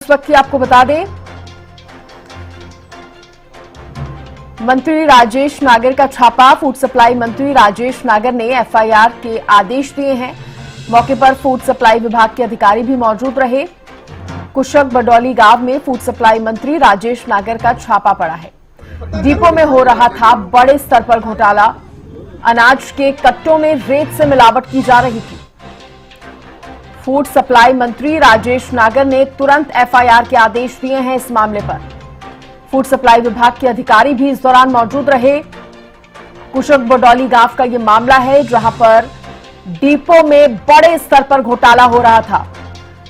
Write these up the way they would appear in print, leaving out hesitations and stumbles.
इस वक्त की आपको बता दें, मंत्री राजेश नागर का छापा। फूड सप्लाई मंत्री राजेश नागर ने एफआईआर के आदेश दिए हैं। मौके पर फूड सप्लाई विभाग के अधिकारी भी मौजूद रहे। कुशक बडौली गांव में फूड सप्लाई मंत्री राजेश नागर का छापा पड़ा है। डिपो में हो रहा था बड़े स्तर पर घोटाला। अनाज के कट्टों में रेत से मिलावट की जा रही थी। फूड सप्लाई मंत्री राजेश नागर ने तुरंत एफआईआर के आदेश दिए हैं इस मामले पर। फूड सप्लाई विभाग के अधिकारी भी इस दौरान मौजूद रहे। कुशक बडौली गांव का यह मामला है, जहां पर डिपो में बड़े स्तर पर घोटाला हो रहा था।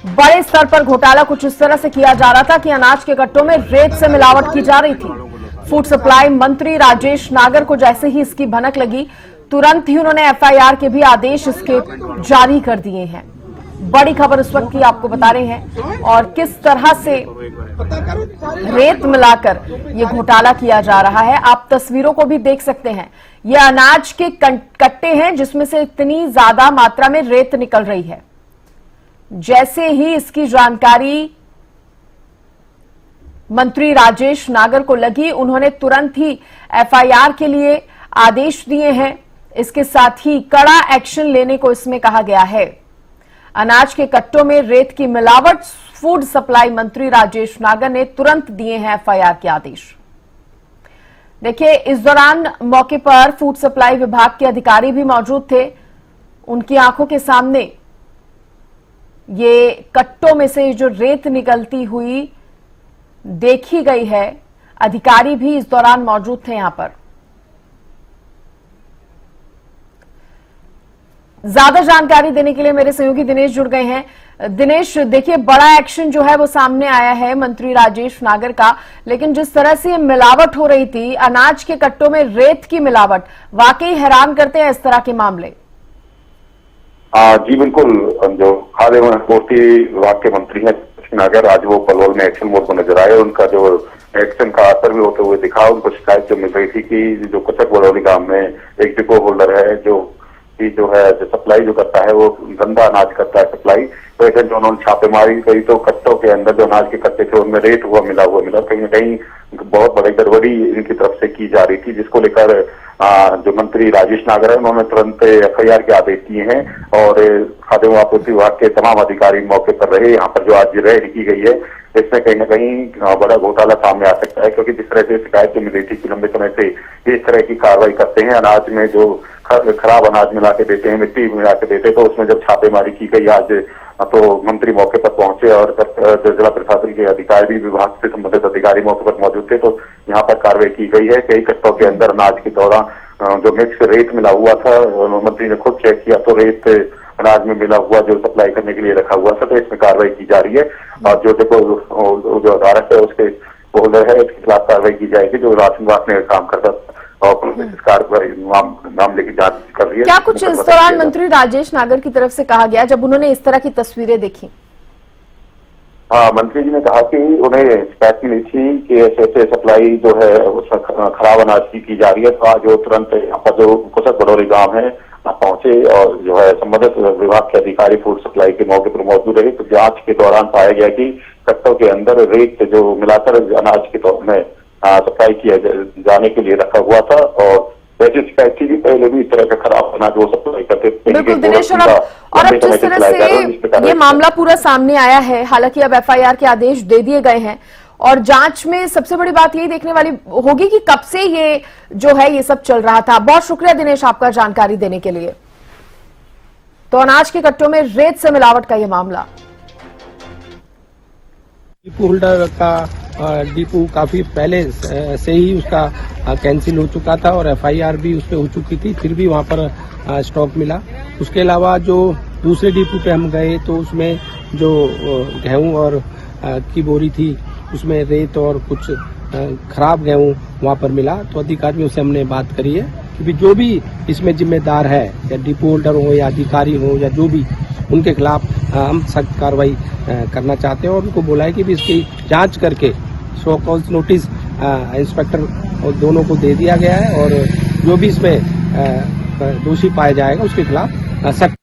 बड़े स्तर पर घोटाला कुछ इस तरह से किया जा रहा था कि अनाज के कट्टों में रेत से मिलावट की जा रही थी। फूड सप्लाई मंत्री राजेश नागर को जैसे ही इसकी भनक लगी, तुरंत ही उन्होंने एफआईआर के भी आदेश इसके जारी कर दिए हैं। बड़ी खबर इस वक्त की आपको बता रहे हैं, और किस तरह से रेत मिलाकर ये घोटाला किया जा रहा है। आप तस्वीरों को भी देख सकते हैं। ये अनाज के कट्टे हैं जिसमें से इतनी ज्यादा मात्रा में रेत निकल रही है। जैसे ही इसकी जानकारी मंत्री राजेश नागर को लगी, उन्होंने तुरंत ही एफआईआर के लिए आदेश दिए हैं। इसके साथ ही कड़ा एक्शन लेने को इसमें कहा गया है। अनाज के कट्टों में रेत की मिलावट, फूड सप्लाई मंत्री राजेश नागर ने तुरंत दिए हैं एफआईआर के आदेश। देखिए, इस दौरान मौके पर फूड सप्लाई विभाग के अधिकारी भी मौजूद थे। उनकी आंखों के सामने ये कट्टों में से जो रेत निकलती हुई देखी गई है। अधिकारी भी इस दौरान मौजूद थे यहां पर। ज्यादा जानकारी देने के लिए मेरे सहयोगी दिनेश जुड़ गए हैं। दिनेश, देखिए, बड़ा एक्शन जो है वो सामने आया है मंत्री राजेश नागर का, लेकिन जिस तरह से मिलावट हो रही थी, अनाज के कट्टों में रेत की मिलावट, वाकई हैरान करते हैं इस तरह के मामले। जी बिल्कुल। जो खाद्य एवं आपूर्ति विभाग के मंत्री हैं नागर, आज वो पलवल में एक्शन मोड पर नजर आए। उनका जो एक्शन का असर भी होते हुए दिखा। उनको शिकायत जो मिल रही थी कि जो कुशक बडौली गांव में एक डिपो होल्डर है जो सप्लाई जो करता है, वो गंदा अनाज करता है सप्लाई। तो ऐसे जो उन्होंने छापेमारी करी तो कट्टों के अंदर जो अनाज के कट्टे थे उनमें रेत मिला कहीं न कहीं बहुत बड़ी गड़बड़ी इनकी तरफ से की जा रही थी, जिसको लेकर जो मंत्री राजेश नागर है उन्होंने तुरंत एफआईआर के आदेश दिए हैं। और खाद्य एवं आपूर्ति विभाग के तमाम अधिकारी मौके पर रहे। यहाँ पर जो आज रेड की गई है, इसमें कहीं न कहीं बड़ा घोटाला सामने आ सकता है, क्योंकि जिस तरह से शिकायत जो मिल रही थी कि लंबे समय से इस तरह की कार्रवाई करते हैं, अनाज में जो खराब अनाज मिला के देते हैं, मिट्टी मिला के देते हैं, तो उसमें जब छापेमारी की गई आज, तो मंत्री मौके पर पहुंचे और जिला प्रशासन के अधिकारी भी, विभाग से संबंधित अधिकारी मौके पर मौजूद थे। तो यहाँ पर कार्रवाई की गई है। कई कट्टों के अंदर अनाज के दौरान जो मिक्स रेत मिला हुआ था, मंत्री ने खुद चेक किया तो रेत अनाज में मिला हुआ जो सप्लाई करने के लिए रखा हुआ था। तो इसमें कार्रवाई की जा रही है और जो अदालत है उसके होल्डर है, इसके खिलाफ कार्रवाई की जाएगी। जो राशन विभाग में काम करता और इस कार्रवाई मामले की जांच कर रही है। क्या कुछ इस दौरान मंत्री राजेश नागर की तरफ से कहा गया जब उन्होंने इस तरह की तस्वीरें देखी? हाँ, मंत्री जी ने कहा कि उन्हें शिकायत मिली थी कि ऐसे सप्लाई जो है उसमें खराब अनाज की जा रही है। तो आज वो तुरंत यहाँ पर जो कुशक बडौली गांव है पहुंचे और जो है संबंधित विभाग के अधिकारी फूड सप्लाई के मौके पर मौजूद रहे। तो जांच के दौरान पाया गया कि कट्टों के अंदर रेत जो मिलाकर अनाज के तौर में सप्लाई किया जाने के लिए रखा हुआ था। और वैसे शिकायत थी पहले भी इस तरह का खराब अनाज वो सप्लाई करते थे। बिल्कुल दिनेश, और अब जिस तरह से ये मामला पूरा सामने आया है, हालांकि अब एफआईआर के आदेश दे दिए गए हैं और जांच में सबसे बड़ी बात यही देखने वाली होगी कि कब से ये जो है ये सब चल रहा था। बहुत शुक्रिया दिनेश आपका जानकारी देने के लिए। तो अनाज के कट्टों में रेत से मिलावट का ये मामला। डिपो होल्डर का डिपो काफी पहले से ही उसका कैंसिल हो चुका था और एफआईआर भी उस पर हो चुकी थी, फिर भी वहां पर स्टॉक मिला। उसके अलावा जो दूसरे डिपो पे हम गए तो उसमें जो गेहूं और की बोरी थी उसमें रेत और कुछ खराब गेहूं वहां पर मिला। तो अधिकारियों से हमने बात करी है कि जो भी इसमें जिम्मेदार है, या डिपो होल्डर हो या अधिकारी हो या जो भी, उनके खिलाफ हम सख्त कार्रवाई करना चाहते हैं। और उनको बोला है कि भी इसकी जांच करके शो कॉज नोटिस इंस्पेक्टर और दोनों को दे दिया गया है और जो भी इसमें दोषी पाया जाएगा उसके खिलाफ सख्त